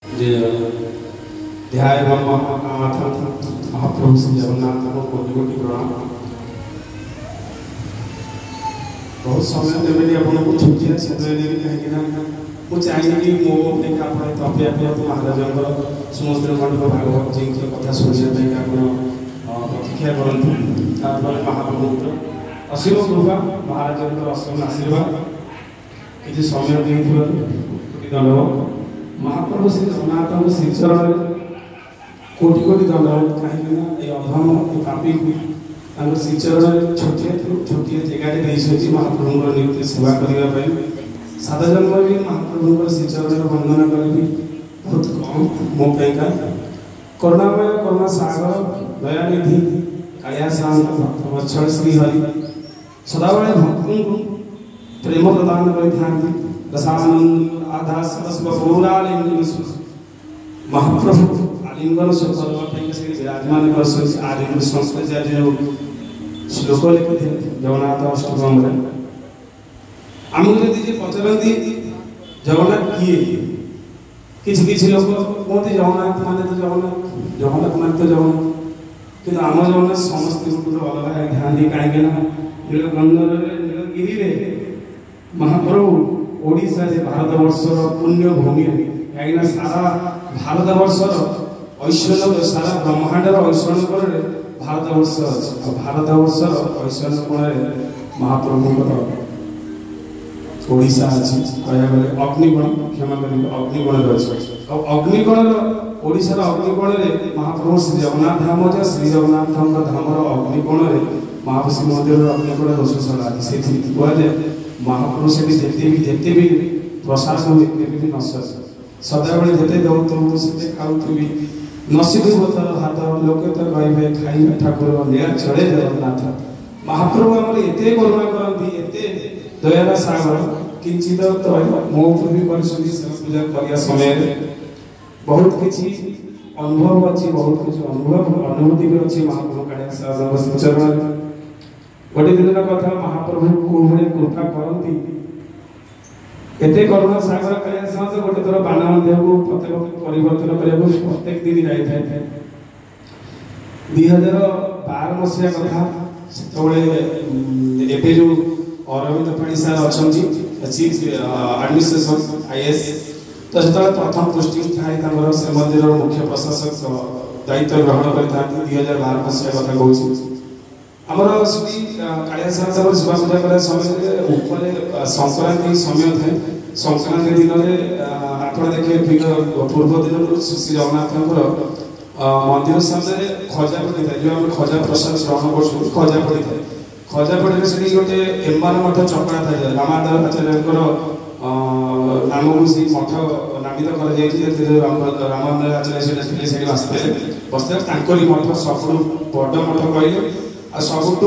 ध्याय महाप्रभु श्री जगन्नाथ को कोटि कोटि प्रणाम। बहुत समय देवे आपको छुट्टी समय देवी कहीं मुझे चाहिए कि मो देखा अपेक्षा महाराज समुद्र मंडप भागवत जी की कथा शुणापी प्रतीक्षा करूँ। महाप्रभु असीम कृपा महाराज असीम आशीर्वाद किसी समय दंडवत महाप्रभु श्री जगन्नाथ श्रीचरण कोटि कोटि दंडवत कहीं अधम पापी श्रीचरण छोटिया जगह महाप्रभु नियुक्ति सेवा करने सात जन्म भी महाप्रभु श्रीचरण वंदना करी बहुत कम मो पाइका करुणामय करुणा सागर दयानिधि काया शांत भक्त वत्सल श्रीहरि सदाबले भक्त प्रेम प्रदान करते रसानंद आधा सरस्व महाप्रभु आलिंगन से विराजमान कर संस्कृत श्लोक लिखि जगन्नाथ अष्टकम आमको जी पचारती जगन्नाथ किए किसी लोग कहते जगन्नाथ माने तो जगन्नाथ जगन्नाथ माने तो जगन्नाथ कि आम जगन्नाथ समस्त अलग ध्यान कहीं नीलगिरी महाप्रभु ओडिशा भारत वर्षर पुण्य भूमि कहीं सारा भारत वर्षर ऐश्वर्य सारा ब्रह्मांडर ऐश्वर्य कोण भारत वर्ष अच्छे भारत वर्षर ऐश्वर्य कोण महाप्रभु ओडिशा अच्छी कह गले अग्निगण क्षमा कर अग्निगण अच्छे अग्निगण ओडिशार अग्निगण महाप्रभु श्री जगन्नाथ धाम जा श्री जगन्नाथ धामर अग्निगण महाप्रभु मंदिर अग्निगण रोषशाला से कहुए महाप्रभु से जिते भी प्रसाद हुए भी न सदाबले जिते दौथु से खाऊथी नसीब तर हाथ लोके तो कहे खाइबा ठाकुर नीला चढ़े जगन्नाथ महाप्रभु आम एत करुणा करती एत दयार सागर किंचित तो मो भी पूजा करने समय बहुत किसी अनुभव अच्छी बहुत किसी अनुभूति भी अच्छी महाप्रभु कालिया गोटे दिन कथा महाप्रभु को कृपा करती एत करुणा सागर कालिया साहब गोटे थर बाण देह को परिवर्तन करने प्रत्येक दिन जाए 2012 मसीहा कथा से जो अरविंद पाणी सार अच्छा चीफ एडमिनिस्ट्रेशन आईएएस तो जो प्रथम पोस्टिंग थाए श्रीमंदिर मुख्य प्रशासक दायित्व ग्रहण करते 2012 मसीहा कथा कहूँ आमर श्री कालिया साहब शिवा पूजा कर समय संक्रांति समय थाए संक्रांति दिन में आप देखे पूर्व दिन श्री जगन्नाथ मंदिर सामने खजा पड़ी था जो आम खजा प्रसाद ग्रहण कर खजा पड़ी था खजा पड़े से गोटे एम्बार मठ चकड़ा था रामाधर आचार्य नाम को सी मठ नामित कर रामानंद आचार्य से बसते बसते मठ सब बड़ मठ कहले सबुठ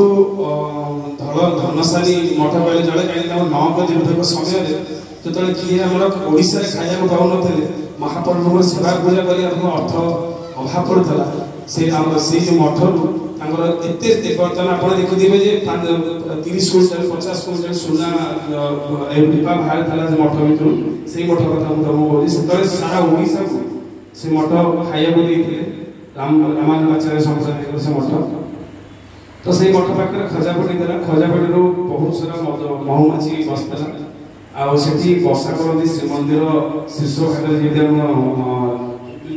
धनशाली मठ कहले जड़े कहीं नौक दीर्घ समय जो किए आम ओडिशा खाया पाऊन महाप्रभु सेवा पूजा कर अर्थ अभाव पड़ता से मठर बर्तमान आप देखिए 30 क्विंटाल 50 क्विंटाल सुना टीपा बाहर था मठ भर से मठ कथा मुझे से सारा ओडिशा को से मठ खाया रामानंद आचार्य संप्रदाय से मठ तो से मठ पाखे खजापटी देला खजापटी बहुत सारा महुमाछी बसला आठी बसा करती श्रीमंदिर शीर्ष घाट जमी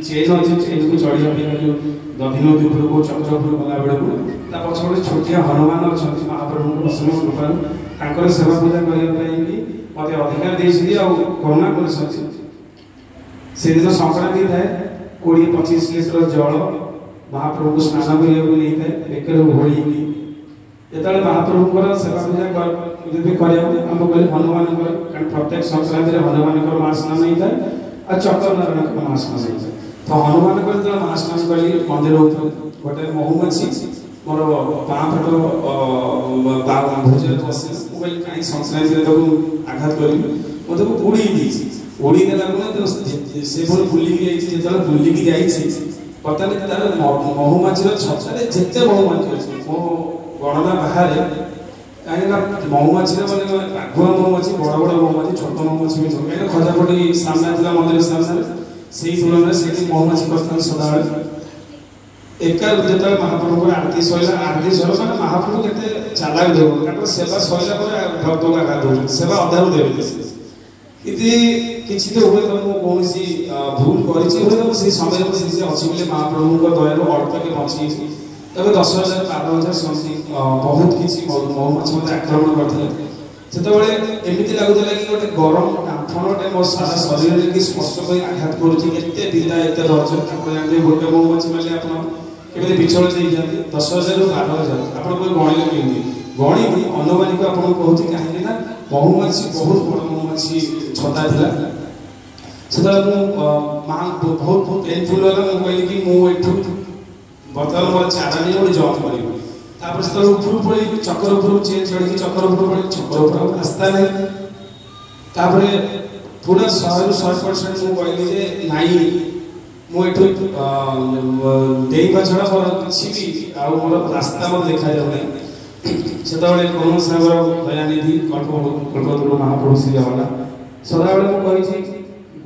चेन अच्छे चेन को चढ़ा जो दधि नदी उपरको चक्र उपरको गला बेलू पछपटे छोटिया हनुमान अच्छा महाप्रभु असीम कृपा सेवा पूजा करने मत अधिकार दे करुणा कर दिन संक्रांति थाए 20-25 लिटर जल महाप्रभु को स्नान करने नहीं था बेकर घोड़ी जो महाप्रभुर सेवा पूजा आरंभ कले हनुमान प्रत्येक संक्रांति हनुमान महास्नान नहीं था और चक्र नारायण महास्नान नहीं था तो हनुमान जो महास्नान कली मंदिर गोटे महुमाछी मोर पाँच फट भोजन बसे मुझे कहीं संक्रांति आघात करी मुझे उड़ी उड़ी देला से बुलिकी जो बुलिकी पता नहीं तार महुमाछी छतारे जिते महुमाछी अच्छे मो गणना बाहर कहीं महुमाछी आगुआ महुमाछी बड़ बड़ महुमाछी छोट महुमाछी भी कहीं खजापटी सामने मंदिर सामने से तुलन से महुमाछी करते सदाबले एका जो महाप्रभु आरती सैला आरती सर मैंने महाप्रभु के चालाक देव कारण सेवा सैला भक्त गाधो सेवा अधारू देवे किसी तो हुए तो कौन भूल कर समय अच्छी महाप्रभु दया अल्प के बची तब 10,000 12,000 समथिंग बहुत किसी महुमाछी मत आक्रमण करते से एमती लगुला कि गोटे गरम डाफणटे मो सारा शरीर की स्पर्श कर आघात करुँचे पिता एत धरते जानते गोटे महुमाछी मारे आप विचल दे जाते 10,000 ରୁ 12,000 आप गणिले केमी गणी अनुमानिक आपको कहूँ कहीं महुमाछी बहुत बड़ महुमाछी छता था से माँ बहुत पेनफुल है मुझे कहली कि मुझे बर्तमान मोर चारा नहीं गोटे जॉब कर से ऊपर पड़ी चक्कर ऊपर चेन चढ़ी चक्कर ऊपर पड़ी चक्कर ऊपर रास्ता नहीं पूरा 100% मुझे कहली नाई मुझे डेवा छड़ा मोर किसी भी मोर रास्ता मत देखा जाऊना से कौन सागर दयानिधि कल्पतरु महाप्रभु श्री जगन्नाथ सदाबले मुझे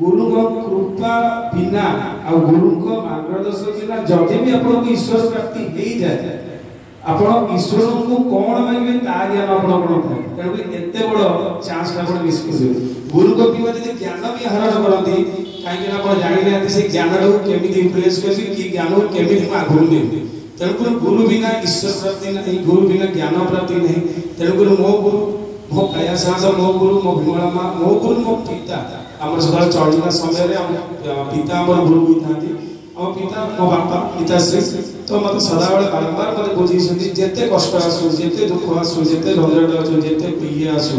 गुरु कृपा बिना आ गुरु मार्गदर्शन बिना जदि भी आपको ईश्वर प्राप्ति हो जाए आप ईश्वर को कौन मांगे ता ज्ञान आपते तेणुक एत बड़ चांस मिस कर गुरु को बिना जब ज्ञान भी आहरण करती कहीं आप जानी से ज्ञान केमी इम्प्रेस करी कि ज्ञान को केमी आगू नहीं तेणुक गुरु बिना ईश्वर प्राप्ति नहीं गुरु बिना ज्ञान प्राप्ति नहीं तेणुक मो गुरु मो कयासाद मो गुरु मो विमला माँ मो गुरु मो पिता आम सदा चढ़ा समय पिता आम गुरु होता आम पिता मो बापा पिताश्री तो मत सदाबले बारंबार मत बुझे जिते कष्ट आसू जिते दुख आसू जिते झंझट आसू जिते ये आसू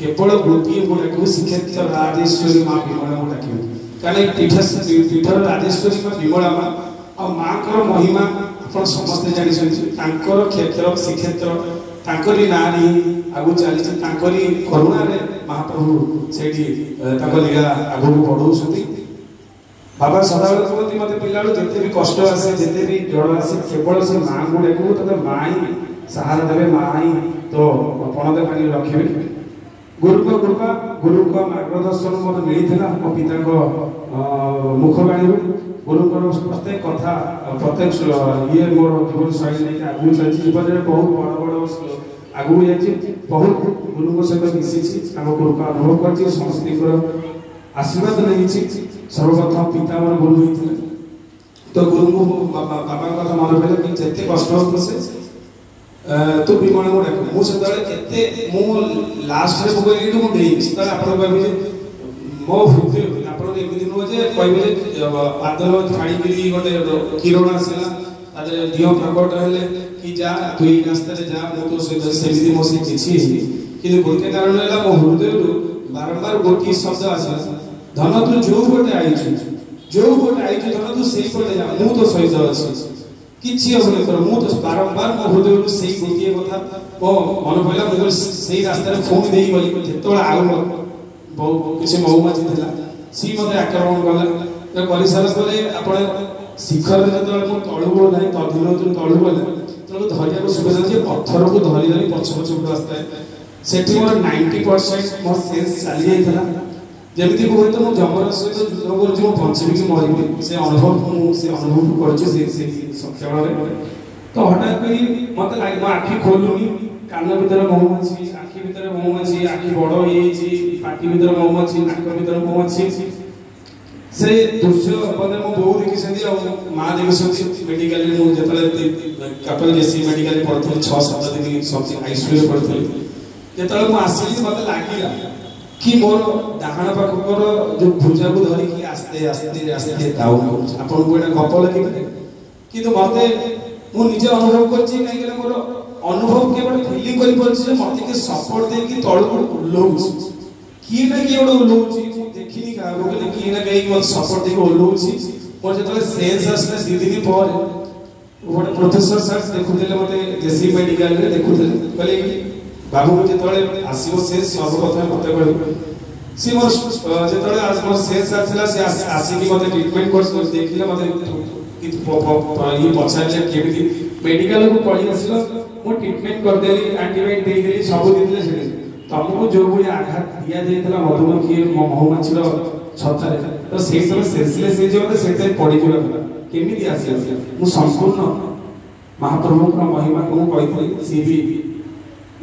केवल गोटे को डाक श्रीक्षेत्र राजेश्वरी माँ विमला को डाक पीठर राजेश्वरी माँ विमला माँ और माँ को महिमा आप समस्ते जानते क्षेत्र श्रीक्षेत्र ना आगु चली करुणा महाप्रभु से लीला आगू बढ़ाऊँ बाबा सदाबले कहते मत पिला जिते भी कष्ट आसे जिते भी जड़ आसे केवल से माँ को डाकू तो माँ ही सहारा देवे माँ ही तो पणते पानी रखे गुरु को कृपा गुरु को मार्गदर्शन मत मिलता मो पिता मुखबाणी गुरु प्रत्येक कथा प्रत्येक ये मोर जीवन शैली नहीं आगू चलती जीवन में बहुत बड़ बड़ आगू जाइए बहुत गुरु सहित मिसी गुरु का अनुभव कर समस्त आशीर्वाद नहीं सर्वप्रथम पिता मोर गुरु होते तो गुरु को बाबा कथा मन पड़ा कि जिते कष्ट हो से तो विमला को डाक मुझे मु लास्ट रे कहली मुझे आप कहे मो हृदय आपमती नुहे कहे बादल छाड़ी गोटे किरण आसला दिह प्रकट हेले कि जा तु रास्ता जा तो सहित मो से किसी कि गोटे कारण है मो हृदय बारंबार गोटे शब्द आसला धन तू जो पटे आईचु धन तू से पटे जा मु तो सहित अच्छी किसी हम कर तो बारंबार मो हृदय से गोटे कथा मो मन पड़ा मुझे से रास्तार फोन दे गली जो आउ किसी महुमाछी था सी मत आक्रमण कला कर सारा आप शिखर जो तलू ना तदिन तलू गला तो धरिया को सुविधा पत्थर को धरी धरी पछ पछ रास्ता से मोर 90% मो सेंस चली जाता जमी हुए तो मुझे जमर सहित युद्ध कर बचे कि मरबी से अनुभव कर तो हठात मत लगे मो आखि खोलुनी कान भर महुमाछी आखि भर महुमाछी आखि बड़ ये पाटी भर महुमाछी नाक भर महुमाछी से दृश्य मत मो बो देखी माँ देखी मेडिकल मुझे कपल जेसी मेडिकल पढ़ी 6-7 दिन सब आईसीयू पढ़ी जो मुझे मत लगे कि मोर डाहाण पाखर जो भुजा को धरिकी आस्ते आस्ते आस्ते डाउन कर गप लगे कि मत मुझे अनुभव कर मोर अनुभव केवल फिलिंग कर मत के सपोर्ट देकी तलू ओह्लौची किए ना किए गोटे ओह्लौची देखनी क्या किए ना कहीं मत सपोर्ट देकी ओह्लौची मोर जो सेन्स आसला 2 दिन पर गोटे प्रोफेसर सर देखुले मत जेसी मेडिकल देखुले कहले बाबू जो आसो से सर्वप्रथम मत कह सी मोर जो मोर सेन्स आसला से आसिक मत ट्रिटमेंट कोर्स देखिले मत ये पचारे केमी मेडिकल को पढ़ी आस मुझे ट्रिटमेंट करदेली आंटीबायोटिक देदेली सब देते तुमको जो भाई आघात दि जाता मधुमक्खी महुमाछी छतार तो से सेंसलेस से पड़ी केमी आस संपूर्ण महाप्रभु महिमा को कही सी भी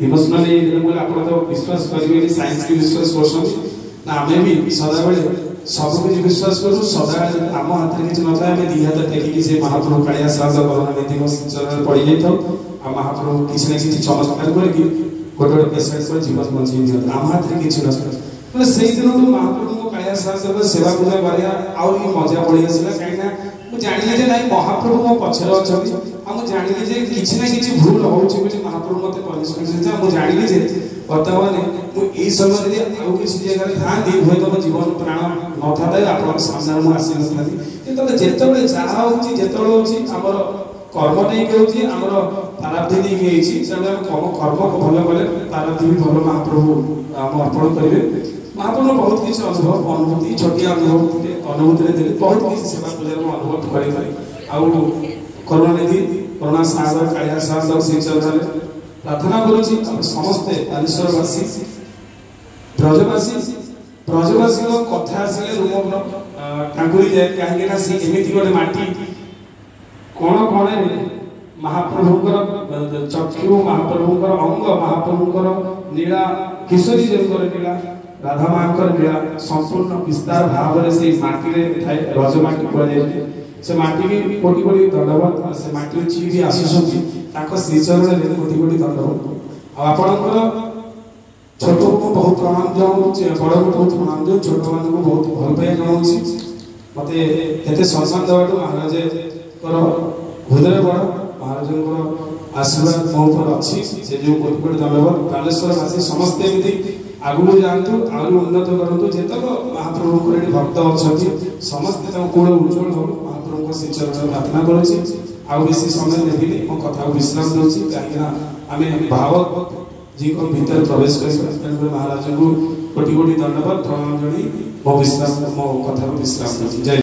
इमोशनली आप तो विश्वास करेंगे साइंस की विश्वास कर आम भी सदा बेले सब किसी विश्वास करूँ सदा आम हाथ में किसी नए आम दी हाथ टेकिकी से महाप्रभु कालिया साहब करुणानिधि चरण पड़ जाता आ महाप्रभु किसी ना कि चमत्कार करके गोटे गोटे पेसेंट जीवन बचे दिखाते आम हाथ में किसी ना से दिन महाप्रभु कालिया साहब सेवा पूजा कर मजा पड़ी आसला कहीं मुझे जानी ना महाप्रभु मो पचर अच्छा मुझे जानी किसी ना कि भूल हो महाप्रभु मत पनिशमेंट मुझे जानी बर्तमान मुझे समय आउ किसी जगह था हुए तो मो जीवन प्राण न था आप सामने मुझे आसी ना जिते जहाँ होमर कर्म नहीं आमर प्रारब्धि नहीं तेनाली कर्म को भल कले प्रारब्धि भी भल महाप्रभु आम अर्पण करेंगे महाप्रभु बहुत किसी अनुभूति छोटिया अनुभूति देते बहुत किसी सेवा पूजा अनुभव करें करुणानिधि करुणा सागर कालिया सागर से चरण प्रार्थना करुँची समस्ते बालेश्वरवासी ब्रजवासी कथा आसिले रूम टांगुरी जाए कहीं सी एमती गोटे माटी कण कण महाप्रभुंर चक्षु महाप्रभुंर अंग महाप्रभुंर नीला किशोरी जो नीला राधा माँ नीला संपूर्ण विस्तार भाव से माटी थाए रजमाटी कहुए से माटी भी कोटि कोटि दंडवत से माटी जी भी आसुँच श्रीचरण में कोटि कोटि दंडवत आपणकर छोट को बहुत प्रणाम जनाऊँ बड़ को बहुत प्रणाम दे छोट मान को बहुत भल पाइबा जनाऊँ मत एत सम्मान देवाटू महाराज हृदय बड़ महाराज आशीर्वाद मो ऊपर अच्छी से जो कोटि कोटि दंडवत बालेश्वरवासी समस्ते एमती आगू जातु आगे उन्नत करूँ जितक महाप्रभु भक्त अच्छा समस्ते कूल उज्जवल हो महाप्रभु श्री चरण प्रार्थना करुँची आउ बेसी समय नेबिनी मो कथा विश्राम दूसरी कहीं आम भाव जी को भीतर प्रवेश कर महाराज को कोटि कोटि धन्यवाद प्रणाम जन मो विश्राम मो कथा विश्राम दूसरी जय।